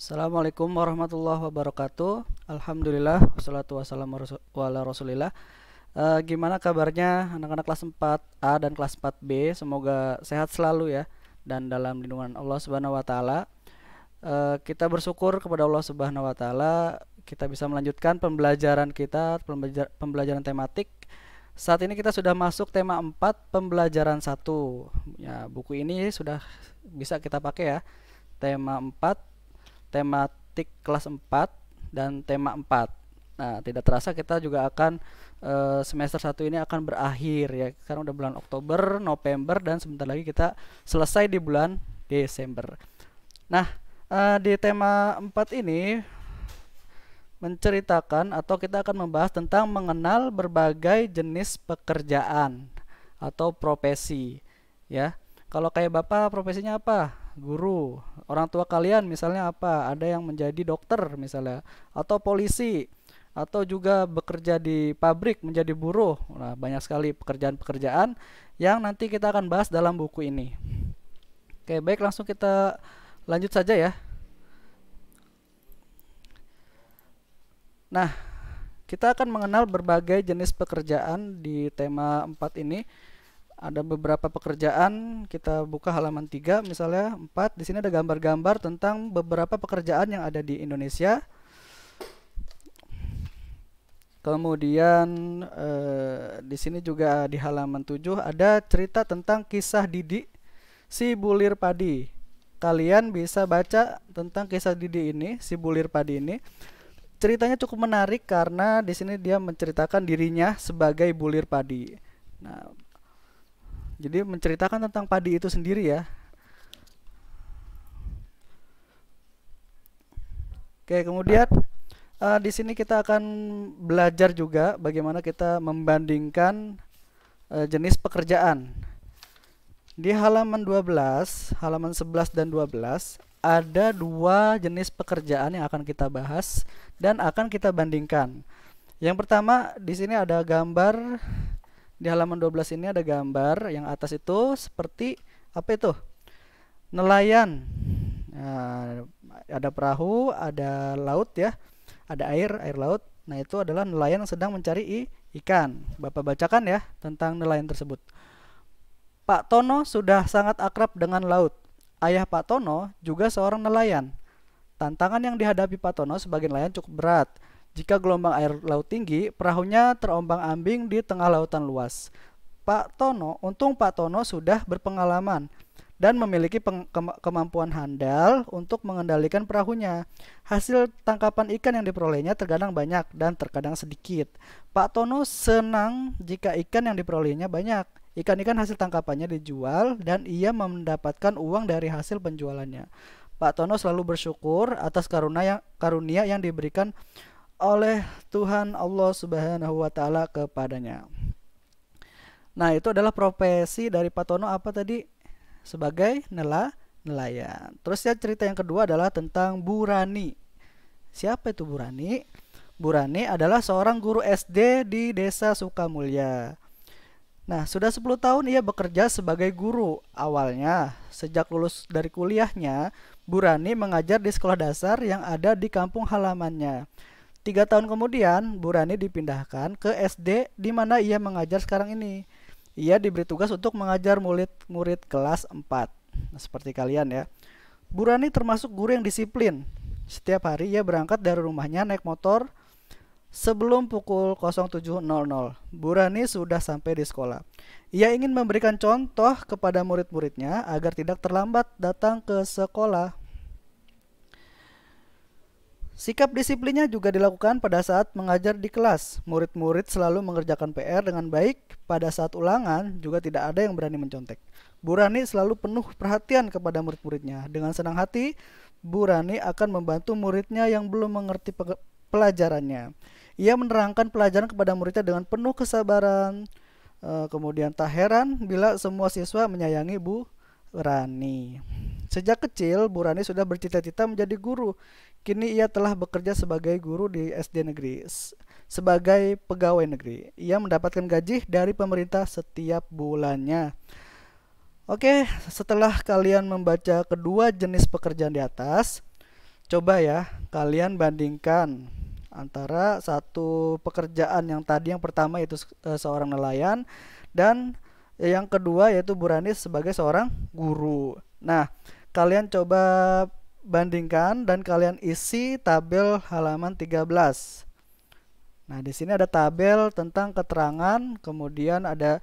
Assalamualaikum warahmatullahi wabarakatuh. Alhamdulillah wassalatu wassalamu ala Rasulillah. Gimana kabarnya anak-anak kelas 4A dan kelas 4B? Semoga sehat selalu ya dan dalam lindungan Allah Subhanahu wa taala. Kita bersyukur kepada Allah Subhanahu wa taala kita bisa melanjutkan pembelajaran kita, pembelajaran tematik. Saat ini kita sudah masuk tema 4 pembelajaran 1. Ya, buku ini sudah bisa kita pakai ya. Tema 4 tematik kelas 4 dan tema 4. Nah, tidak terasa kita juga akan semester 1 ini akan berakhir ya. Karena udah bulan Oktober, November dan sebentar lagi kita selesai di bulan Desember. Nah, di tema 4 ini menceritakan atau kita akan membahas tentang mengenal berbagai jenis pekerjaan atau profesi ya. Kalau kayak Bapak profesinya apa? Guru. Orang tua kalian misalnya apa? Ada yang menjadi dokter misalnya atau polisi atau juga bekerja di pabrik menjadi buruh. Nah, banyak sekali pekerjaan-pekerjaan yang nanti kita akan bahas dalam buku ini. Oke, baik langsung kita lanjut saja ya. Nah, kita akan mengenal berbagai jenis pekerjaan di tema 4 ini. Ada beberapa pekerjaan, kita buka halaman 3 misalnya 4. Di sini ada gambar-gambar tentang beberapa pekerjaan yang ada di Indonesia. Kemudian di sini juga di halaman 7 ada cerita tentang kisah Didi si bulir padi. Kalian bisa baca tentang kisah Didi ini, si bulir padi ini. Ceritanya cukup menarik karena di sini dia menceritakan dirinya sebagai bulir padi. Nah, jadi menceritakan tentang padi itu sendiri ya. Oke, kemudian di sini kita akan belajar juga bagaimana kita membandingkan jenis pekerjaan. Di halaman 12, halaman 11 dan 12 ada dua jenis pekerjaan yang akan kita bahas dan akan kita bandingkan. Yang pertama di sini ada gambar. Di halaman 12 ini ada gambar yang atas itu seperti apa itu? Nelayan. Nah, ada perahu, ada laut ya. Ada air laut. Nah, itu adalah nelayan yang sedang mencari ikan. Bapak bacakan ya tentang nelayan tersebut. Pak Tono sudah sangat akrab dengan laut. Ayah Pak Tono juga seorang nelayan. Tantangan yang dihadapi Pak Tono sebagai nelayan cukup berat. Jika gelombang air laut tinggi, perahunya terombang-ambing di tengah lautan luas. Untung Pak Tono sudah berpengalaman dan memiliki kemampuan handal untuk mengendalikan perahunya. Hasil tangkapan ikan yang diperolehnya terkadang banyak dan terkadang sedikit. Pak Tono senang jika ikan yang diperolehnya banyak. Ikan-ikan hasil tangkapannya dijual dan ia mendapatkan uang dari hasil penjualannya. Pak Tono selalu bersyukur atas karunia yang diberikan oleh Tuhan Allah Subhanahu wa taala kepadanya. Nah, itu adalah profesi dari Pak Tono apa tadi? Sebagai nelayan. Terus ya cerita yang kedua adalah tentang Bu Rani. Siapa itu Bu Rani? Bu Rani adalah seorang guru SD di Desa Sukamulya. Nah, sudah 10 tahun ia bekerja sebagai guru. Awalnya, sejak lulus dari kuliahnya, Bu Rani mengajar di sekolah dasar yang ada di kampung halamannya. 3 tahun kemudian, Bu Rani dipindahkan ke SD di mana ia mengajar sekarang ini. Ia diberi tugas untuk mengajar murid-murid kelas 4. Nah, seperti kalian ya. Bu Rani termasuk guru yang disiplin. Setiap hari ia berangkat dari rumahnya naik motor sebelum pukul 07.00. Bu Rani sudah sampai di sekolah. Ia ingin memberikan contoh kepada murid-muridnya agar tidak terlambat datang ke sekolah. Sikap disiplinnya juga dilakukan pada saat mengajar di kelas. Murid-murid selalu mengerjakan PR dengan baik. Pada saat ulangan juga tidak ada yang berani mencontek. Bu Rani selalu penuh perhatian kepada murid-muridnya. Dengan senang hati, Bu Rani akan membantu muridnya yang belum mengerti pelajarannya. Ia menerangkan pelajaran kepada muridnya dengan penuh kesabaran. Kemudian tak heran bila semua siswa menyayangi Bu Rani. Sejak kecil, Bu Rani sudah bercita-cita menjadi guru. Kini ia telah bekerja sebagai guru di SD negeri, sebagai pegawai negeri. Ia mendapatkan gaji dari pemerintah setiap bulannya. Oke, setelah kalian membaca kedua jenis pekerjaan di atas, Coba ya, kalian bandingkan antara satu pekerjaan yang tadi, yang pertama itu seorang nelayan, dan yang kedua yaitu Buranis sebagai seorang guru. Nah, kalian coba bandingkan dan kalian isi tabel halaman 13. Nah, di sini ada tabel tentang keterangan, kemudian ada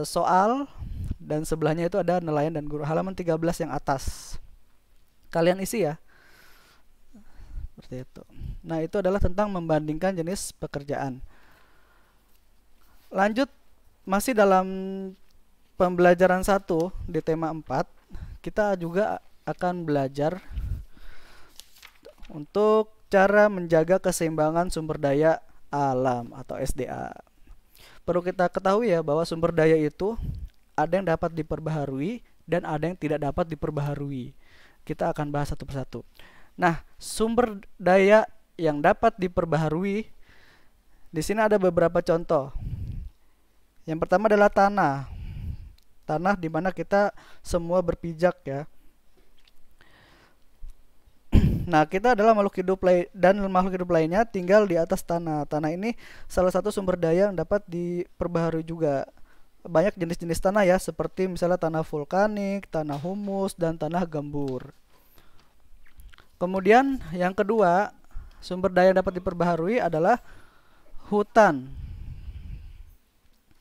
soal, dan sebelahnya itu ada nelayan dan guru, halaman 13 yang atas. Kalian isi ya. Seperti itu. Nah, itu adalah tentang membandingkan jenis pekerjaan. Lanjut, masih dalam pembelajaran 1 di tema 4, kita juga akan belajar untuk cara menjaga keseimbangan sumber daya alam atau SDA. Perlu kita ketahui ya bahwa sumber daya itu ada yang dapat diperbaharui dan ada yang tidak dapat diperbaharui. Kita akan bahas satu persatu. Nah, sumber daya yang dapat diperbaharui, di sini ada beberapa contoh. Yang pertama adalah tanah. Tanah di mana kita semua berpijak ya. Nah, kita adalah makhluk hidup dan makhluk hidup lainnya tinggal di atas tanah. Tanah ini salah satu sumber daya yang dapat diperbaharui juga. Banyak jenis-jenis tanah ya, seperti misalnya tanah vulkanik, tanah humus, dan tanah gembur. Kemudian yang kedua, sumber daya yang dapat diperbaharui adalah hutan.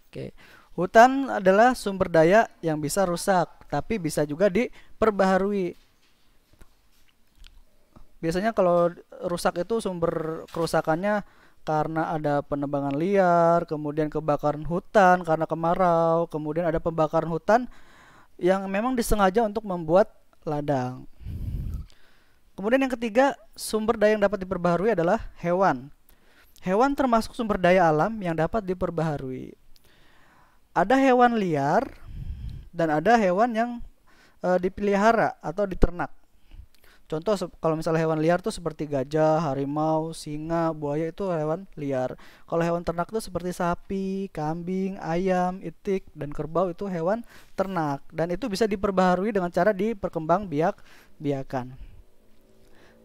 Oke. Hutan adalah sumber daya yang bisa rusak, tapi bisa juga diperbaharui. Biasanya kalau rusak itu sumber kerusakannya karena ada penebangan liar, kemudian kebakaran hutan karena kemarau, kemudian ada pembakaran hutan yang memang disengaja untuk membuat ladang. Kemudian yang ketiga, sumber daya yang dapat diperbaharui adalah hewan. Hewan termasuk sumber daya alam yang dapat diperbaharui. Ada hewan liar dan ada hewan yang dipelihara atau diternak. Contoh kalau misalnya hewan liar tuh seperti gajah, harimau, singa, buaya, itu hewan liar. Kalau hewan ternak tuh seperti sapi, kambing, ayam, itik, dan kerbau, itu hewan ternak. Dan itu bisa diperbaharui dengan cara diperkembangbiakan.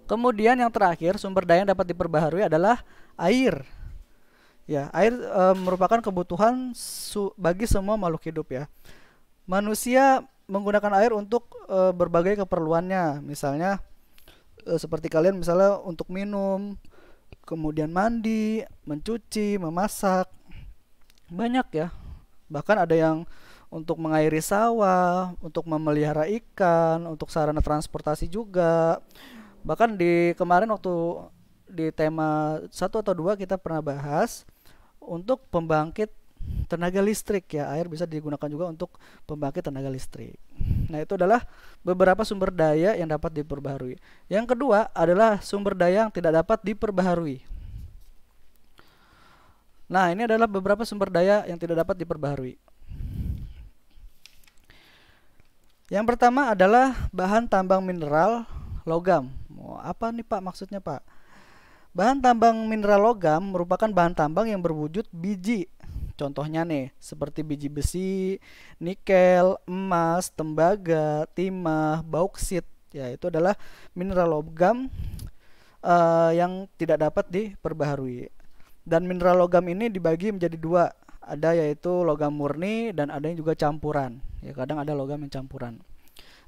Kemudian yang terakhir, sumber daya yang dapat diperbaharui adalah air. Ya, air merupakan kebutuhan bagi semua makhluk hidup ya. Manusia menggunakan air untuk berbagai keperluannya. Misalnya seperti kalian misalnya untuk minum, kemudian mandi, mencuci, memasak. Banyak ya. Bahkan ada yang untuk mengairi sawah, untuk memelihara ikan, untuk sarana transportasi juga. Bahkan di kemarin waktu di tema 1 atau 2 kita pernah bahas untuk pembangkit tenaga listrik ya. Air bisa digunakan juga untuk pembangkit tenaga listrik. Nah, itu adalah beberapa sumber daya yang dapat diperbaharui. Yang kedua adalah sumber daya yang tidak dapat diperbaharui. Nah, ini adalah beberapa sumber daya yang tidak dapat diperbaharui. Yang pertama adalah bahan tambang mineral logam. Apa nih Pak maksudnya Pak? Bahan tambang mineral logam merupakan bahan tambang yang berwujud biji. Contohnya nih, seperti biji besi, nikel, emas, tembaga, timah, bauksit. Ya, itu adalah mineral logam yang tidak dapat diperbaharui. Dan mineral logam ini dibagi menjadi 2. Ada yaitu logam murni dan ada yang juga campuran. Ya, kadang ada logam yang campuran.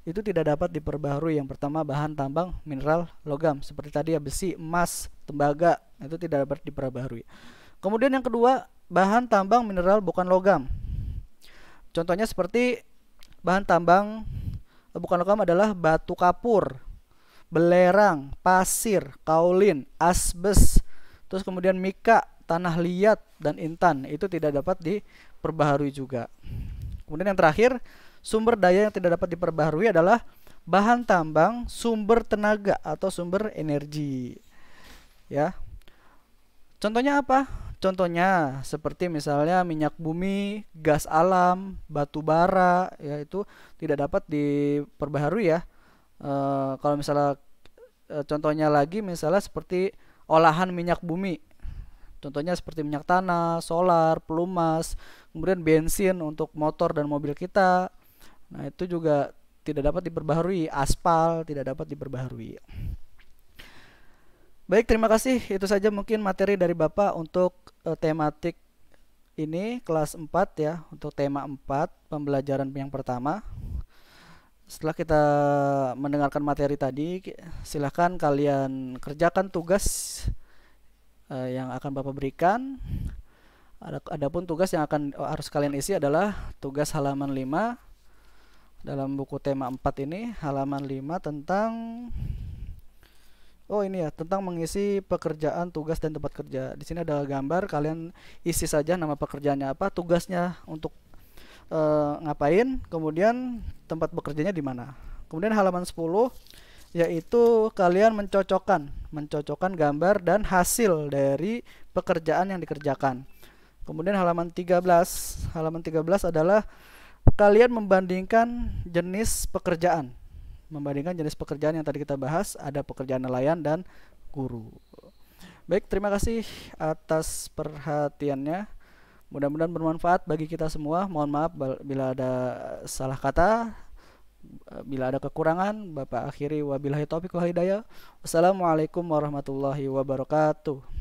Itu tidak dapat diperbaharui. Yang pertama bahan tambang mineral logam, seperti tadi ya, besi, emas, tembaga, itu tidak dapat diperbaharui. Kemudian yang kedua, bahan tambang mineral bukan logam. Contohnya seperti bahan tambang bukan logam adalah batu kapur, belerang, pasir, kaolin, asbes, terus kemudian mika, tanah liat, dan intan. Itu tidak dapat diperbaharui juga. Kemudian yang terakhir, sumber daya yang tidak dapat diperbaharui adalah bahan tambang sumber tenaga atau sumber energi. Ya. Contohnya apa? Contohnya seperti misalnya minyak bumi, gas alam, batu bara, ya itu tidak dapat diperbaharui ya. Kalau misalnya contohnya lagi misalnya seperti olahan minyak bumi. Contohnya seperti minyak tanah, solar, pelumas, kemudian bensin untuk motor dan mobil kita. Nah, itu juga tidak dapat diperbaharui. Aspal tidak dapat diperbaharui. Baik, terima kasih. Itu saja mungkin materi dari Bapak untuk tematik ini kelas 4 ya, untuk tema 4 pembelajaran yang pertama. Setelah kita mendengarkan materi tadi, silahkan kalian kerjakan tugas yang akan Bapak berikan. Adapun tugas yang harus kalian isi adalah tugas halaman 5 dalam buku tema 4 ini, halaman 5 tentang ini ya, tentang mengisi pekerjaan, tugas dan tempat kerja. Di sini ada gambar, kalian isi saja nama pekerjaannya apa, tugasnya untuk ngapain, kemudian tempat bekerjanya di mana. Kemudian halaman 10 yaitu kalian mencocokkan gambar dan hasil dari pekerjaan yang dikerjakan. Kemudian halaman 13 adalah kalian membandingkan jenis pekerjaan. Membandingkan jenis pekerjaan yang tadi kita bahas, ada pekerjaan nelayan dan guru. Baik, terima kasih atas perhatiannya. Mudah-mudahan bermanfaat bagi kita semua. Mohon maaf bila ada salah kata, bila ada kekurangan. Bapak akhiri wabillahi taufiq wal hidayah. Wassalamualaikum warahmatullahi wabarakatuh.